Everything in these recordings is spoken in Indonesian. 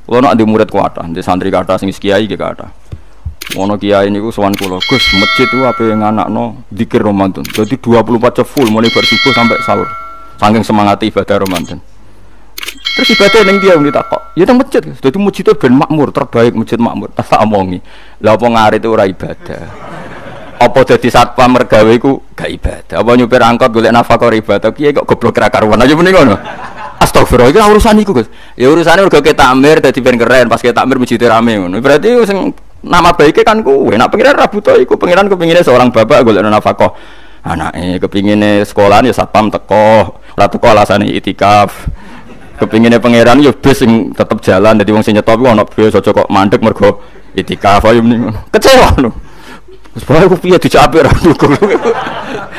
Kulo nak di murid kuatah, di santri kata sing kiai ki kata. Ono kiai niku sowan kula, Gus, masjid itu ape nganakno zikir Ramadan. Jadi 24 jam full mulai bar subuh sampai sahur. Saking semangat ibadah Ramadan. Terus ibadah ning dia ditakok. Ya nang masjid. Dadi masjid itu ben makmur, terbaik masjid makmur. Tak omongi. Lah apa ngarit itu ora ibadah. Apa dadi satpam mergawe iku gak ibadah. Apa nyupir angkot golek nafkah ibadah. Kiye kok goblok ra karuan. Aja muni ngono. Astagfirullah, iki urusan iku, Gus. Ya urusane mergo ke takmir dadi ben keren, pas ke takmir masjid rame ngono. Berarti sing nama baiknya kan kowe. Nek pengiran ra butuh iku, pengiran kepingine seorang bapak golek nafkah. Anake kepingine sekolahan ya satpam teko, ora teko alasane itikaf. Kepingine pangeran yo bis sing tetep jalan dadi wong sing nyetop ku ana bis aja kok mandek mergo itikaf ayo mending ngono. Kecewa lho. Wis bae ku piye dicapik ra dukung.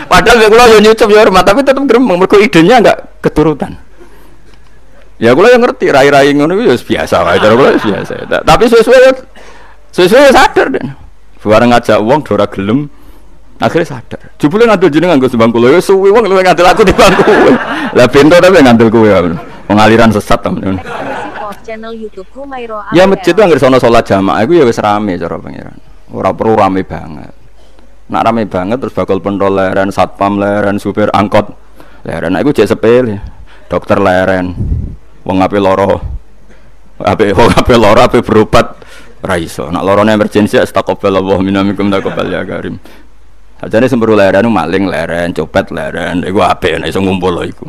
Padahal kula yo nyucup yo hormat tapi tetep gremeng mergo idenya enggak keturutan. Ya kula yo ngerti rai-rai ngono yo biasa wae cara kula biasa. Tapi sesuai sadar den. Bareng ngajak wong ora gelem akhirnya sadar. Jebule ngandel jeneng nganggo sembang kula yo suwi wong luwih ngandel aku timbang kowe. Lah bento tapi ngandel kowe. Pengaliran sesat temen. Channel YouTube Humairo. Ya masjid itu anggere sono salat jamaah iku ya wis rame cara pangeran. Ora perlu rame banget. Nak rame banget terus bakal pentol leren, satpam leren, supir angkot leren. Iku jek sepele. Dokter leren. Wong ape lara. Ape lara ape berobat ra iso. Nak larane emergency astagfirullah minamikum taqabbal ya karim. Ajane semburu leren maling leren, copet leren. Iku ape nek iso ngumpul lho iku.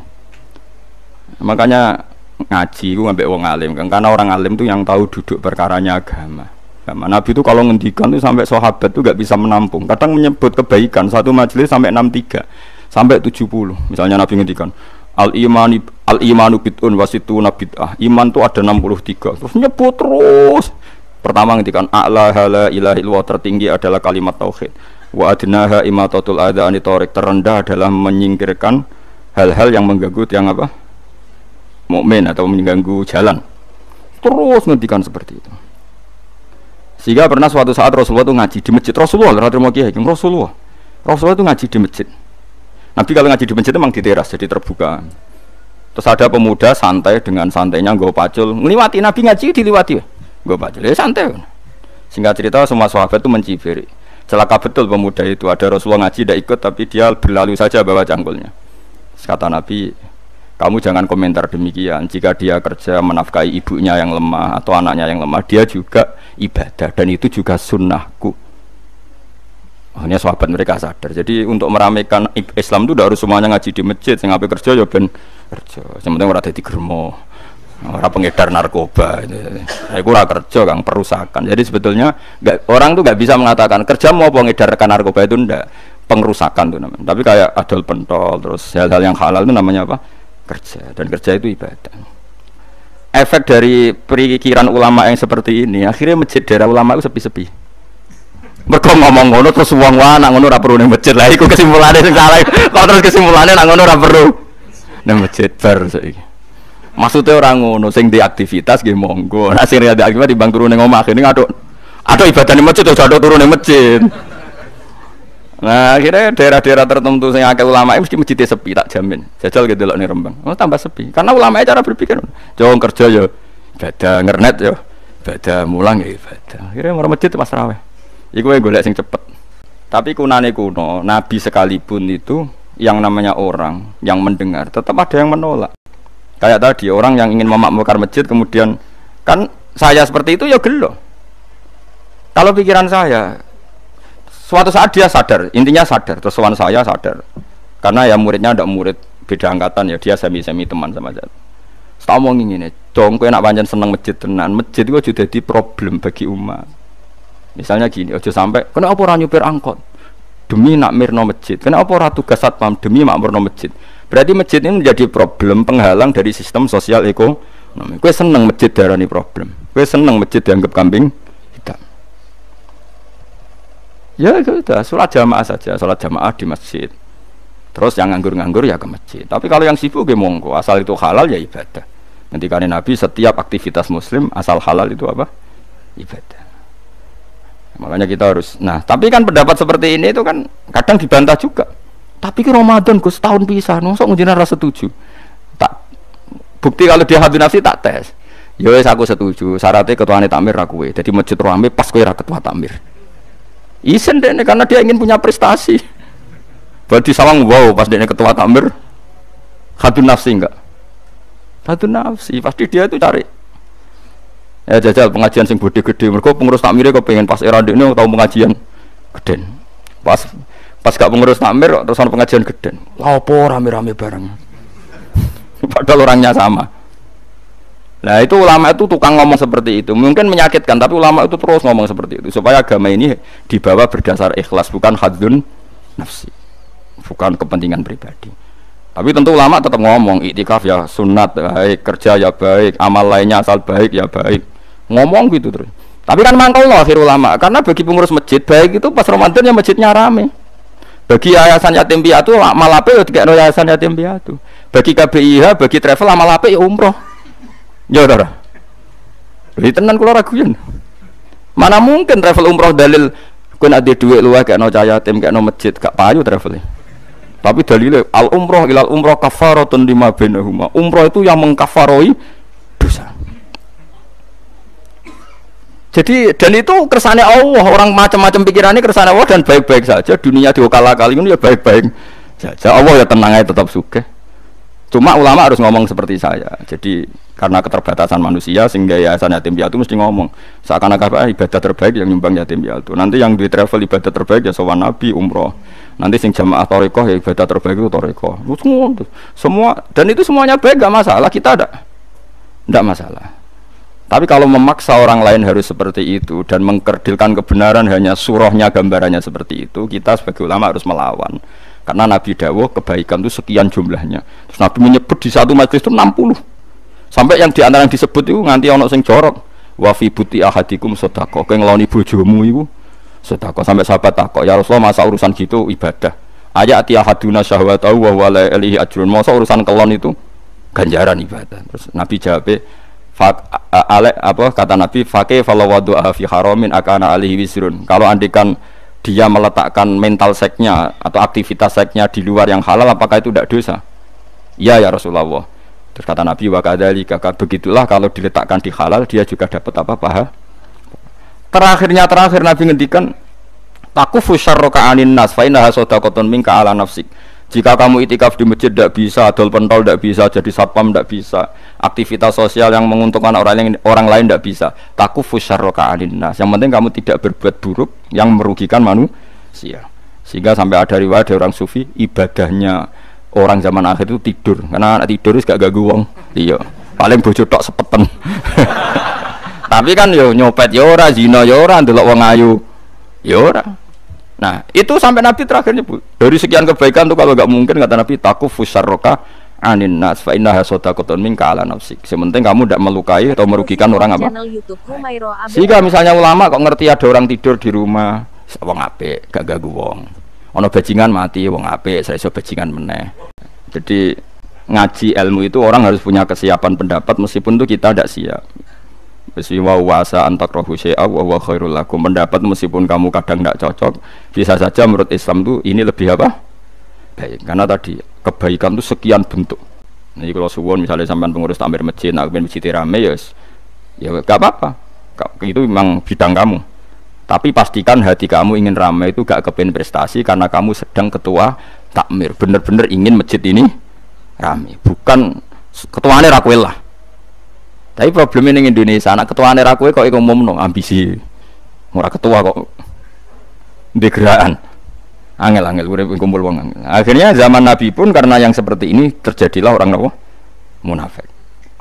Makanya ngaji itu ngambil wong alim kan, karena orang alim itu yang tahu duduk perkaranya agama. Nabi itu kalau ngendikan itu sampai sahabat itu gak bisa menampung. Kadang menyebut kebaikan satu majelis sampai 63 sampai 70. Misalnya Nabi ngendikan al imanu bid'un wasituna bid'ah. Iman itu ada 63. Terus nyebut terus. Pertama ngendikan a'la la ilaha illallah, tertinggi adalah kalimat tauhid. Wa adnaha imatatul adza anit thariq, terendah adalah menyingkirkan hal-hal yang mengganggu yang apa? Mukmin atau mengganggu jalan. Terus ngendikan seperti itu. Sehingga pernah suatu saat Rasulullah itu ngaji di masjid. Rasulullah itu ngaji di masjid. Nabi kalau ngaji di masjid itu memang di teras, jadi terbuka. Terus ada pemuda santai dengan santainya nggo pacul, ngliwati Nabi ngaji diliwati. Nggo pacul, ya santai. Singkat cerita semua sahabat itu mencibir. Celaka betul pemuda itu, ada Rasulullah ngaji tidak ikut tapi dia berlalu saja bawa cangkulnya. Kata Nabi, kamu jangan komentar demikian. Jika dia kerja menafkahi ibunya yang lemah atau anaknya yang lemah, dia juga ibadah dan itu juga sunnahku. Akhirnya sahabat mereka sadar. Jadi untuk meramaikan Islam itu tidak harus semuanya ngaji di masjid. Sing ape kerja ya ben kerja. Sementing ora dadi germo, ora pengedar narkoba. Iku ora kerja kang perusakan. Jadi sebetulnya orang tuh nggak bisa mengatakan kerja mau pengedarkan narkoba itu ndak, pengrusakan tuh namanya. Tapi kayak adol pentol terus hal-hal yang halal itu namanya apa? Kerja, dan kerja itu ibadah. Efek dari pikiran ulama yang seperti ini akhirnya masjid daerah ulama itu sepi-sepi. Mereka ngomong ngono terus wong wae nak ngono ora perlu ning masjid. Lah iku kesimpulane sing salah. Kok terus kesimpulannya nak ngono ora perlu ning masjid bar saiki. Maksudnya orang ngono sing di aktivitas nggih monggo. Nek sing ada aktivitas dibang turu ning omah kene ngaduk ibadah ning masjid aja aduk turu ning masjid. Nah, akhirnya daerah-daerah tertentu yang akeh ulama mesti masjidnya sepi, tak jamin. Jajal gitu loh nih Rembang. Oh, tambah sepi. Karena ulama cara berpikir, jangan kerja ya, ibadah ngernet ya, ibadah mulang ya ibadah. Akhirnya orang masjid pas raweh. Iku yang golek sing cepet. Tapi kunane kuno, Nabi sekalipun itu yang namanya orang yang mendengar, tetap ada yang menolak. Kayak tadi orang yang ingin memakmurkan masjid, kemudian kan saya seperti itu ya gelo. Kalau pikiran saya suatu saat dia sadar, intinya sadar, terus sowan saya sadar. Karena ya muridnya ada murid beda angkatan ya, dia semi-semi teman sama saya. Tak omong ngene, dong kowe nak pancen seneng masjid tenan, masjid itu sudah jadi problem bagi umat. Misalnya gini, aja sampai kenapa ora nyupir angkot demi nak mirno masjid, kenapa ora tugas satpam demi makmurno masjid. Berarti masjid ini menjadi problem penghalang dari sistem sosial ekonomi. Kowe seneng masjid darani problem. Kowe seneng masjid dianggap kambing. Ya sudah, sholat jamaah saja, sholat jamaah di masjid. Terus yang nganggur-nganggur ya ke masjid. Tapi kalau yang sibuk ya monggo, asal itu halal ya ibadah. Nanti kan Nabi setiap aktivitas muslim asal halal itu apa? Ibadah. Makanya kita harus. Nah, tapi kan pendapat seperti ini itu kan kadang dibantah juga. Tapi ke Ramadan Gus tahun pisah, mosok njenengan ra setuju. Tak bukti kalau dia hadis nafsi tak tes. Ya wis aku setuju. Syaratnya ketuane takmir ra kowe. Dadi masjid rame pas kowe ra ketua takmir. Isen dene karena dia ingin punya prestasi. Berarti sawang wow pas dene ketua takmir hadun nafsi enggak? Hadun nafsi pasti dia itu cari. Ya jajal pengajian sing gede-gede. Mergo pengurus takmire kok pengen pas era ndekne tau pengajian geden. Pas gak pengurus takmir terus ana pengajian geden. Lah opo rame-rame bareng. Padahal orangnya sama. Nah itu ulama itu tukang ngomong seperti itu. Mungkin menyakitkan tapi ulama itu terus ngomong seperti itu supaya agama ini dibawa berdasar ikhlas, bukan hadzun nafsi, bukan kepentingan pribadi. Tapi tentu ulama tetap ngomong iktikaf ya sunat baik, kerja ya baik, amal lainnya asal baik ya baik. Ngomong gitu terus. Tapi kan mangkal loh akhir ulama karena bagi pengurus masjid baik itu pas Ramadan ya masjidnya rame. Bagi yayasan yatim piatu amal apik ya dikekno yayasan yatim piatu. Bagi KBIH, bagi travel amal apik ya umroh. Ya ora. Jadi tenan kula raguyan. Mana mungkin travel umroh dalil kowe nek dhuwit luwih kekno cah yatim kekno masjid gak payu travel. Tapi dalile al umroh ilal umroh kafaratun lima bainahuma. Umroh itu yang mengkafaroi dosa. Jadi dan itu kersane Allah, orang macam-macam pikirannya kersane Allah dan baik-baik saja. Dunia diokal-akali ini ya baik-baik saja. Allah ya tenang aja tetap sugih. Cuma ulama harus ngomong seperti saya. Jadi karena keterbatasan manusia sehingga yayasan yatim piatu mesti ngomong seakan-akan ibadah terbaik yang nyumbang yatim piatu. Nanti yang di travel ibadah terbaik ya sowan nabi umroh. Nanti sing jamaah thariqah ya ibadah terbaik itu thariqah. Semua dan itu semuanya baik gak masalah, kita tidak masalah. Tapi kalau memaksa orang lain harus seperti itu dan mengkerdilkan kebenaran hanya surahnya gambarannya seperti itu, kita sebagai ulama harus melawan. Karena Nabi dawuh kebaikan itu sekian jumlahnya. Terus Nabi menyebut di satu majelis itu 60. Sampai yang diantara yang disebut itu nganti ono sing jorok. Wa fi buti ahadikum sedekah. Kowe ngeloni bojomu iku sedekah. Sampai sahabat takok, "Ya Rasulullah, masa urusan gitu ibadah? Ayati ahaduna syahwatahu wa wala alihi ajrun." Masa urusan kelon itu ganjaran ibadah. Terus Nabi jawab, kata Nabi, "Faqih falawaddu'a fi haramin akana alihi wisrun." Kalau andikan dia meletakkan mental seksnya atau aktivitas seksnya di luar yang halal, apakah itu tidak dosa? Ya Rasulullah. Terus kata Nabi, wa kadzalika, begitulah kalau diletakkan di halal dia juga dapat apa paha. Terakhir Nabi ngendikan, takufu syarraka anin nas fa innaha shadaqatun minka ala nafsik. Jika kamu itikaf di masjid tidak bisa, adol pentol tidak bisa, jadi satpam tidak bisa, aktivitas sosial yang menguntungkan orang lain tidak bisa. Takufu syarraka anin nas. Yang penting kamu tidak berbuat buruk yang merugikan manusia. Sehingga sampai ada riwayat dari orang sufi, ibadahnya orang zaman akhir itu tidur, karena anak tidur itu gak ganggu wong. Iya, paling bojo tok sepeten. Tapi kan yo nyopet yo ora, zina yo ora, ndelok wong ayu yo ora. Nah, itu sampai Nabi terakhir nyebut. Dari sekian kebaikan tuh kalau gak mungkin kata Nabi takufu syarraka anin nas fa innaha shadaqatun minka ala nafsik. Sementing kamu tidak melukai atau merugikan orang apa. Sehingga misalnya ulama kok ngerti ada orang tidur di rumah, wong apik, gak ganggu wong. Ono bajingan mati, wong apik, saya iso bajingan meneh. Jadi ngaji ilmu itu orang harus punya kesiapan pendapat meskipun itu kita tidak siap. Wa wasa antakrahu syai'a wa huwa khairul lakum. Pendapat meskipun kamu kadang tidak cocok, bisa saja menurut Islam itu ini lebih apa? Baik. Karena tadi kebaikan itu sekian bentuk. Jadi kalau suwun misalnya sampean pengurus takmir masjid, nak ben masjid rame ya gak apa-apa. Itu memang bidang kamu. Tapi pastikan hati kamu ingin ramai itu gak kepen prestasi karena kamu sedang ketua takmir. Bener-bener ingin masjid ini ramai. Bukan ketuanya rakwel lah. Tapi problemnya di Indonesia, anak ketuanya rakwel kok ngomong ambisi. Murah ketua kok di gerakan. Angel-angel urip kumpul wong angel. Akhirnya zaman Nabi pun karena yang seperti ini terjadilah orang munafik.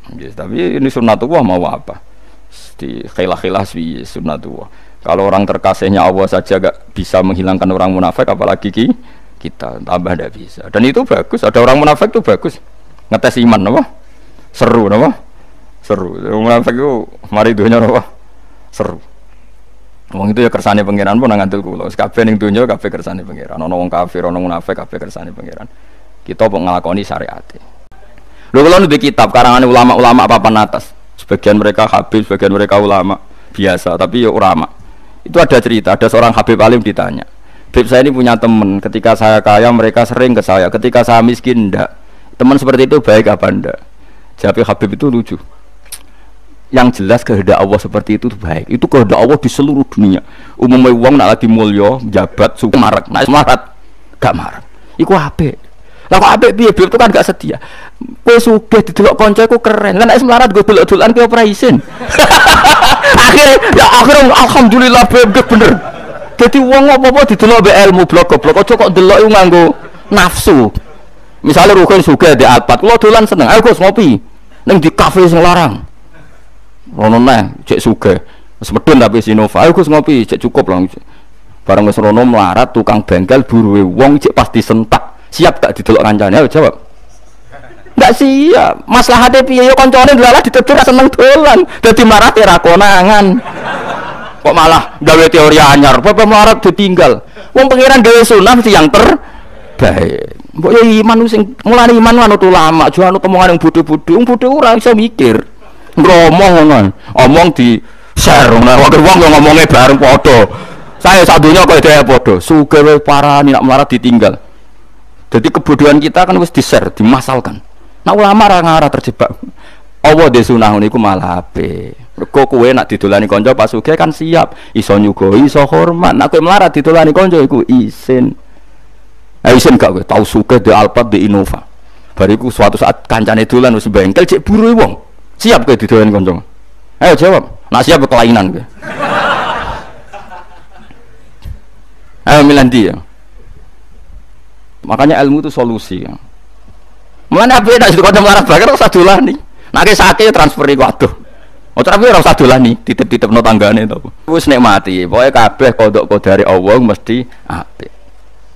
Tapi ini sunnatullah mau apa? Di khilah-khilah sunnatullah. Kalau orang terkasihnya Allah saja gak bisa menghilangkan orang munafik, apalagi kita tambah tidak bisa. Dan itu bagus. Ada orang munafik itu bagus. Ngetes iman, apa? Seru, apa? Seru. Munafik itu mari dunia, apa? Seru. Wong itu ya kersane pangeran pun ngantil kula. Kabeh ning dunya kabeh kersane pangeran. Ana wong kafir, ana munafik, kabeh kersane pangeran. Kita kok nglakoni syariate. Lho kula nulis kitab karangane ulama-ulama papan atas. Sebagian mereka habib, sebagian mereka ulama biasa, tapi ya ulama. Itu ada cerita, ada seorang Habib alim ditanya, "Habib, saya ini punya teman, ketika saya kaya mereka sering ke saya, ketika saya miskin enggak. Teman seperti itu baik apa enggak?" Jawab Habib itu lucu. Yang jelas kehendak Allah seperti itu baik. Itu kehendak Allah di seluruh dunia. Umumnya wong nak lagi mulya, jabat, suka marak, nak semarat, gak marak. Iku apik. Lah kok apik piye? Itu kan gak setia. Kowe sugih didelok kanca iku keren. Lah nek semarat go delok-delokan ki ora isin. Akhirnya alhamdulillah bener. Jadi wong apa-apa didelok mbek ilmu blok-blok. Aja kok delok iku nganggo nafsu. Misalnya Rukun sugih di Alphard, kula dolan seneng. Ayo Gus ngopi. Ning di kafe sing larang. Rono neh cek sugih. Wis medun tapi Sinova. Ayo Gus ngopi, cek cukup lah. Bareng wis rono melarat tukang bengkel buruwe wong cek pasti sentak. Siap gak didelok kancane? Ayo jawab. Enggak siap. Maslahate piye yo kancane dolalah ditetir seneng dolan. Dadi melarat ora konangan. Kok malah gawe teori anyar, apa melarat ditinggal. Wong pangeran gawe sunah mesti yang terbaik. Mbok yo iman sing mulane iman manut ulama, aja anut omongan yang bodho-bodho. Wong bodho ora iso mikir. Ngomong ngono. Omong di share ngono. Wong yo ngomongnya bareng padha. Saya sak donya kok dhewe padha. Sugih wae parani nak melarat ditinggal. Jadi kebodohan kita kan wis di-share, dimasalkan. Nah ulama ra ngarah terjebak. Allah de sunah niku malah apik. Mergo kowe nak didolani kanca pas sugih kan siap, iso nyugoi, iso hormat. Nek kowe melarat didolani kanca iku isin. Isin gak kowe tau sugih di Alphard di Innova. Bariku suatu saat kancane dolan wis bengkel cek buru wong. Siap kowe didolani kanca. Ayo jawab. Nak siap kelainan kowe. Ayo milih ndi ya. Makanya ilmu itu solusi. Mulane ape nek kanca melarat bakal usah dolani. Nek sakit transfer iku aduh. Tapi ora usah dolani, titip-titipno tanggane to. Wis nikmati, pokoke kabeh kodok-kodare Allah mesti apik.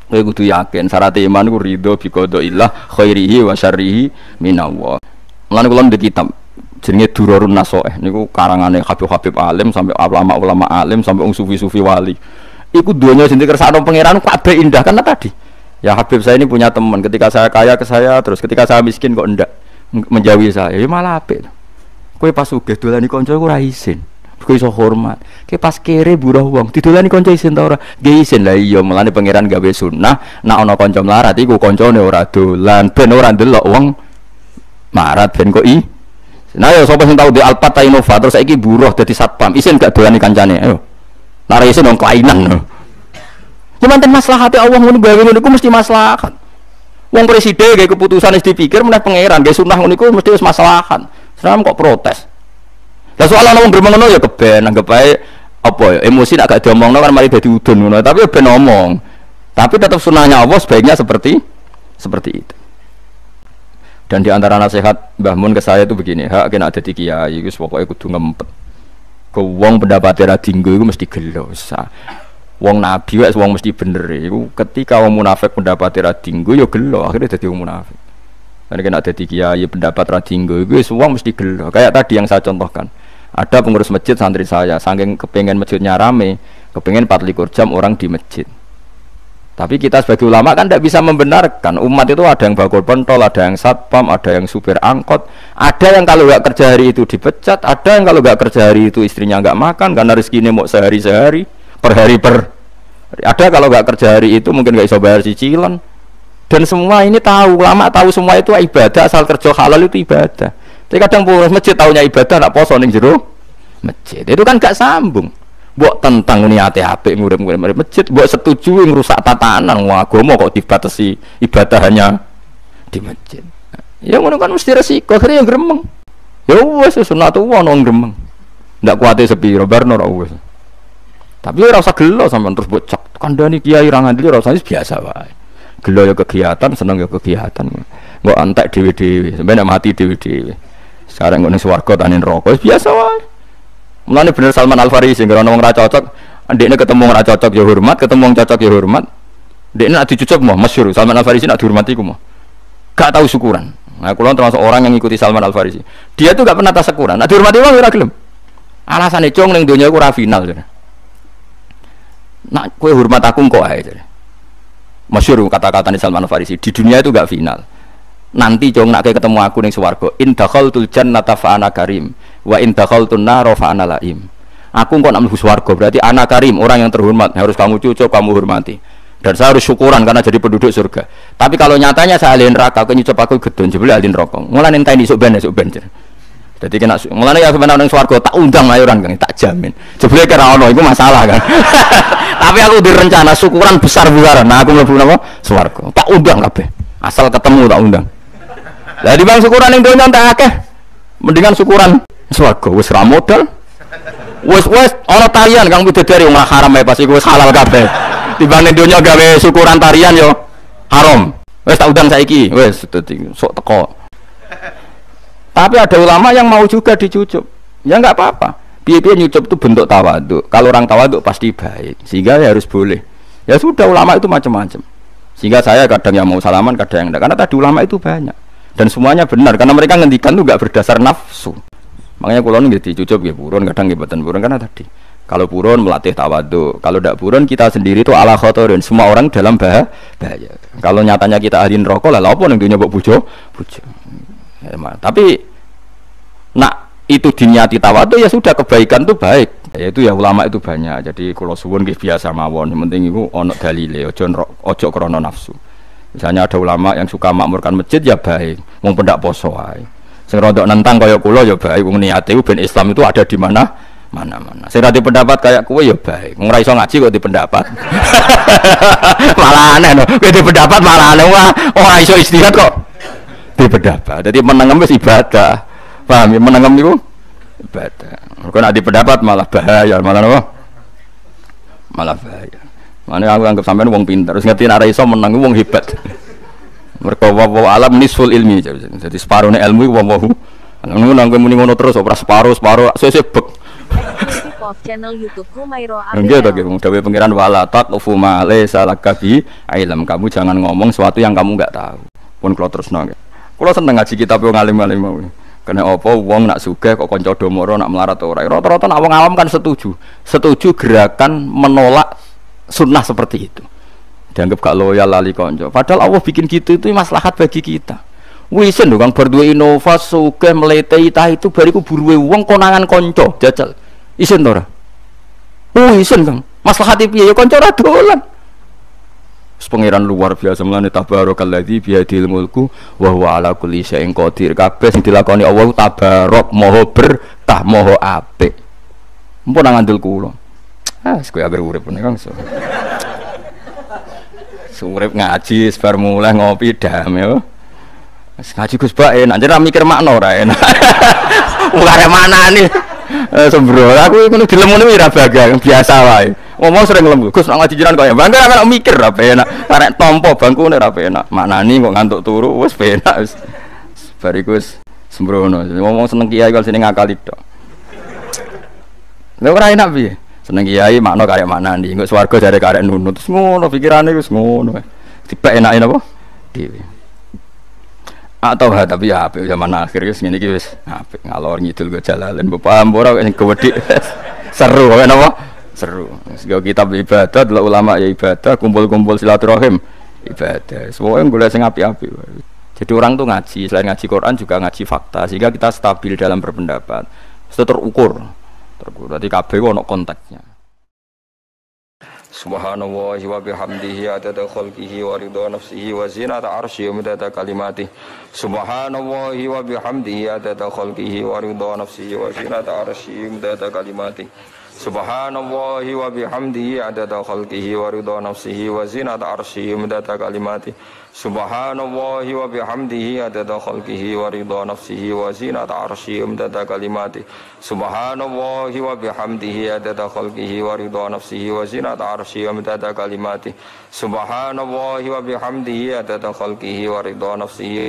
Kowe kudu yakin syarat iman ku ridho bi qadaillah khairihi wa syarrihi minallah. Mulane kula ndek kitab jenenge Durarun Nasoeh niku karangane Habib alim sampai ulama-ulama alim sampai sufi-sufi wali. Iku donya sing dikersakno pangeran kabeh indah kan tadi. Ya Habib saya ini punya teman, ketika saya kaya ke saya, terus ketika saya miskin kok ndak menjauhi saya. Ya malah apik. Kowe pas sugih dolani kanca iku ora isin. Kowe iso hormat. Kowe pas kere buruh wong, didolani kanca isin ta ora? Nggih isin. Lah iya, mulane pangeran gawe sunah, nek ana kanca melarat iku kancane ora dolan, ben ora ndelok wong marat ben kok i. Nah ya sapa sing tau di Alphard ta Innova terus saiki buruh dadi satpam, isin gak dolani kancane. Ayo. Lara isin wong kelainan. Cuman ten maslahate Allah ngono gawe ngono iku mesti maslahat. Wong presiden gawe keputusan wis dipikir meneh pangeran, gawe sunah ngono iku mesti wis maslahat. Seram kok protes. Lah soal ana wong gremeng ngono ya keben, anggap ae apa ya emosi nek gak diomongno kan mari dadi udun ngono, tapi ya ben omong. Tapi tetap sunahnya Allah sebaiknya seperti itu. Dan di antara nasihat Mbah Mun ke saya itu begini, hak kena dadi kiai wis pokoke kudu ngempet. Ke wong pendapate ra dinggo iku mesti gelo. Wong nabi wis wong mesti bener iku ketika wong munafik pendapate ra dinggo ya gelo, akhirnya dadi wong munafik. Karena kena ada kiai pendapat radinggo itu semua mesti gelo. Kayak tadi yang saya contohkan, ada pengurus masjid santri saya saking kepengen masjidnya rame, kepengen 24 jam orang di masjid. Tapi kita sebagai ulama kan tidak bisa membenarkan. Umat itu ada yang bakul pentol, ada yang satpam, ada yang supir angkot, ada yang kalau nggak kerja hari itu dipecat, ada yang kalau nggak kerja hari itu istrinya nggak makan karena rezekinya mau sehari-sehari per hari ada kalau nggak kerja hari itu mungkin nggak bisa bayar cicilan. Dan semua ini tahu, ulama tahu semua itu ibadah, asal kerja halal itu ibadah. Tapi kadang pengurus masjid tahunya ibadah, nak poso ning jero masjid. Itu kan gak sambung. Mbok tentang niate apik ngurip-ngurip masjid, mbok setuju ngrusak tatanan agama kok dibatasi ibadah hanya di masjid. Ya ngono kan mesti resiko, akhirnya yang gremeng. Ya wis sunatullah nang gremeng. Ndak kuate sepiro barno ora wis. Tapi ora usah gelo sampean terus mbok cek. Kandhani kiai ra ngandeli ora usah biasa wae. Gelo ya kegiatan, seneng ya kegiatan. Mbok antek dhewe-dhewe, sampeyan mati dhewe-dhewe. Sekarang ngene swarga tani neraka biasa wae. Mulane bener Salman Al Farisi sing ora wong ra cocok, ndekne ketemu ora cocok ya hormat, ketemu wong cocok ya hormat. Ndekne nek dicucuk mah masyhur Salman Al Farisi nek dihormati ku mah. Gak tahu syukuran. Nah, kula termasuk orang yang ngikuti Salman Al Farisi. Dia tuh gak pernah tasyukuran. Nek dihormati wong ora gelem. Alasane cung ning donya iku ora final. Nak kowe hormat aku kok ae. Masyhur kata-kata Salman Al Farisi, di dunia itu gak final. Nanti jong nak ketemu aku ning swarga, in dakhaltul jannata fa ana karim wa in dakhaltun nar fa ana laim. Aku kok nak mlebu swarga berarti ana karim, orang yang terhormat, harus kamu cucuk, kamu hormati. Dan saya harus syukuran karena jadi penduduk surga. Tapi kalau nyatanya saya ahli neraka, kok nyucup aku gedon jebule ahli neraka. Mulane enteni esuk ben. Jadi kena mulane ya sampeyan nang swarga tak undang mayoran Kang, tak jamin. Jebule kira ono iku masalah kan. Tapi aku direncana syukuran besar-besaran. Nah aku mlebu napa? Swarga. Tak undang kabeh. Asal ketemu tak undang. Lah di bang syukuran ning donya tak akeh. Mendingan syukuran swarga wis ra modal. Wis ana tarian Kang bidadari wong haram ae pas iku wis halal kabeh. Timbang ning donya gawe syukuran tarian yo haram. Wis tak undang saiki, wis dadi sok teko. Tapi ada ulama yang mau juga dicucup. Ya enggak apa-apa. Piye-piye nyucup itu bentuk tawaduk. Kalau orang tawaduk pasti baik. Sehingga ya harus boleh. Ya sudah ulama itu macam-macam. Sehingga saya kadang yang mau salaman, kadang yang enggak. Karena tadi ulama itu banyak. Dan semuanya benar karena mereka ngendikan itu enggak berdasar nafsu. Makanya kula nggih dicucup nggih purun, kadang nggih mboten purun karena tadi. Kalau purun melatih tawaduk, kalau tidak purun kita sendiri itu ala khotorin, semua orang dalam bahaya. Kalau nyatanya kita ahli neraka lah apa ning dunya mbok bojo. Ya, tapi nak itu diniati tawaduk ya sudah kebaikan itu baik. Ya itu ya ulama itu banyak. Jadi kula suwun nggih biasa mawon, yang penting iku ana dalile, aja krana nafsu. Misalnya ada ulama yang suka makmurkan masjid ya baik, wong pendak poso wae. Sing rodok nentang kaya kula ya baik, wong niate ben Islam itu ada di mana-mana. Sing ra pendapat kayak kowe ya baik. Wong ora iso ngaji kok di pendapat. Malah aneh no. Kowe di pendapat malah aneh wah ora iso istihad kok di pendapat. Jadi menengem wis ibadah. Paham ya menengem niku ibadah. Kok nek di pendapat malah bahaya, malah apa? Malah bahaya. Mane aku anggap sampean wong pinter, terus ngerti nek ora iso meneng wong hebat. Mergo wa alam nisful ilmi. Jadi separone ilmu iku wae. Ngono nang kowe muni ngono terus ora separo sesuk bek. Channel YouTube Humairo Abel. Nggih to nggih dawuh pangeran wala taqfu ma laysa lakabi ilm. Kamu jangan ngomong sesuatu yang kamu enggak tahu. Pun kula terusno nggih. Kula seneng ngaji kitab wong alim-alim mau. Kena apa wong nak sugih kok kanca domoro nak melarat ora. Rata-rata nak wong awam kan setuju. Setuju gerakan menolak sunnah seperti itu. Dianggap gak loyal lali kanca. Padahal Allah bikin gitu itu maslahat bagi kita. Wisen lho Kang berduwe inovasi sugih mletei ta itu bariku buruwe wong konangan kanca jajal. Isen to ora? Isen Kang. Maslahate piye ya kanca ora dolan. Pangeran luar biasa mulane tabarakalladzi biyadil mulku wa huwa ala kulli syai'in qadir. Kabeh sing dilakoni Allah tabarok maha berkah maha apik. Mumpun nang ngandel kula. Wis kowe agar urip Kang. Urip ngaji sebar mulai ngopi dam ya. Wis ngaji Gus Bak enak jeneng mikir makna ora enak. Ora manane. Sembro aku ngono dilemuni ora bagang biasa wae. Ngomong sering lemu. Gus nak ngaji jiran kaya bangga nek mikir ra enak. Karek tampa bangkune ra enak. Maknani kok ngantuk turu wis penak wis. Bariku wis sembrono. Ngomong seneng kiai kok sini ngakali tok. Lha ora enak piye? Seneng kiai makna karek maknani. Engko swarga jare karek nunut. Terus ngono pikirane wis ngono. Dipek enake napa? Dhewe. Atau tapi ya apik zaman akhir wis ngene iki wis apik ngalor ngidul go jalalan paham ora sing gede seru kok napa seru sing kitab ibadah delok ulama ya ibadah kumpul-kumpul silaturahim ibadah semoga golek sing apik-apik jadi orang tuh ngaji selain ngaji Quran juga ngaji fakta sehingga kita stabil dalam berpendapat terukur berarti kabeh ono konteksnya. Subhanallah wa bihamdihi adada khalqihi wa ridha nafsihi wa zinata arsyihi wa midada kalimatihi. Subhanallah wa bihamdihi adada khalqihi wa ridha nafsihi wa zinata arsyihi wa midada kalimatihi. Subhanallah wa bihamdihi adada khalqihi wa ridha nafsihi wa zinata arsyihi wa midada kalimatihi. Subhanallah wa bihamdihi adada khalqihi wa ridha nafsihi wa zinata arsyihi wa midada kalimatihi. Subhanallah wa bihamdihi adada khalqihi wa ridha nafsihi wa zinata arsyihi wa midada kalimatihi. Subhanallah wa bihamdihi adada khalqihi wa ridha nafsihi